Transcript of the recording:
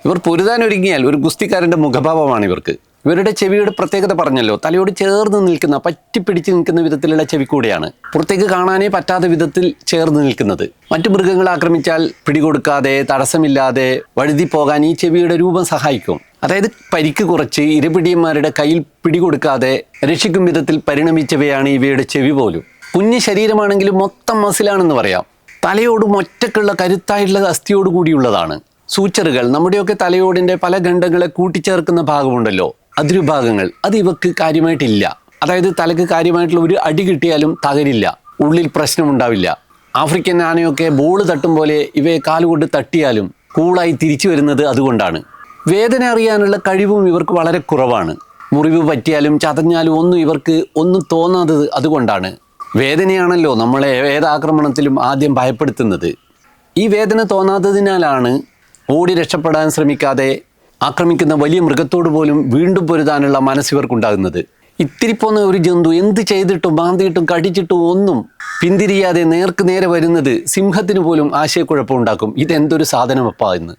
ഇവർ പൊരുതാൻ ഒരുങ്ങിയാൽ ഒരു ഗുസ്തിക്കാരൻ്റെ മുഖഭാവമാണ് ഇവർക്ക്. ഇവരുടെ ചെവിയുടെ പ്രത്യേകത പറഞ്ഞല്ലോ, തലയോട് ചേർന്ന് നിൽക്കുന്ന, പറ്റിപ്പിടിച്ച് നിൽക്കുന്ന വിധത്തിലുള്ള ചെവിക്കൂടെയാണ്. പുറത്തേക്ക് കാണാനേ പറ്റാത്ത വിധത്തിൽ ചേർന്ന് നിൽക്കുന്നത്. മറ്റു മൃഗങ്ങളെ ആക്രമിച്ചാൽ പിടികൊടുക്കാതെ തടസ്സമില്ലാതെ വഴുതി പോകാൻ ഈ ചെവിയുടെ രൂപം സഹായിക്കും. അതായത് പരിക്ക് കുറച്ച് ഇരപിടിയന്മാരുടെ കയ്യിൽ പിടികൊടുക്കാതെ രക്ഷിക്കും വിധത്തിൽ പരിണമിച്ചവയാണ് ഇവയുടെ ചെവി പോലും. കുഞ്ഞു ശരീരമാണെങ്കിലും മൊത്തം മസിലാണെന്ന് പറയാം. തലയോടും ഒറ്റക്കുള്ള കരുത്തായിട്ടുള്ള അസ്ഥിയോട് കൂടിയുള്ളതാണ്. സൂച്ചറുകൾ, നമ്മുടെയൊക്കെ തലയോടിൻ്റെ പല ഖണ്ഡങ്ങളെ കൂട്ടിച്ചേർക്കുന്ന ഭാഗമുണ്ടല്ലോ, അതിരുഭാഗങ്ങൾ, അത് ഇവക്ക് കാര്യമായിട്ടില്ല. അതായത് തലക്ക് കാര്യമായിട്ടുള്ള ഒരു അടി കിട്ടിയാലും തകരില്ല, ഉള്ളിൽ പ്രശ്നമുണ്ടാവില്ല. ആഫ്രിക്കൻ ആനയൊക്കെ ബോൾ തട്ടും പോലെ ഇവയെ കാലുകൊണ്ട് തട്ടിയാലും കൂളായി തിരിച്ചു വരുന്നത് അതുകൊണ്ടാണ്. വേദന അറിയാനുള്ള കഴിവും ഇവർക്ക് വളരെ കുറവാണ്. മുറിവ് പറ്റിയാലും ചതഞ്ഞാലും ഇവർക്ക് ഒന്നും തോന്നാത്തത് അതുകൊണ്ടാണ്. വേദനയാണല്ലോ നമ്മളെ ഏതാക്രമണത്തിലും ആദ്യം ഭയപ്പെടുത്തുന്നത്. ഈ വേദന തോന്നാത്തതിനാലാണ് ഓടി രക്ഷപ്പെടാൻ ശ്രമിക്കാതെ ആക്രമിക്കുന്ന വലിയ മൃഗത്തോട് പോലും വീണ്ടും പൊരുതാനുള്ള മനസ്സിവർക്കുണ്ടാകുന്നത്. ഇത്തിരി പോന്ന ഒരു ജന്തു എന്ത് ചെയ്തിട്ടും മാന്തിയിട്ടും കടിച്ചിട്ടും ഒന്നും പിന്തിരിയാതെ നേർക്ക് നേരെ വരുന്നത് സിംഹത്തിന് പോലും ആശയക്കുഴപ്പമുണ്ടാക്കും. ഇതെന്തൊരു സാധനമപ്പാ എന്ന്.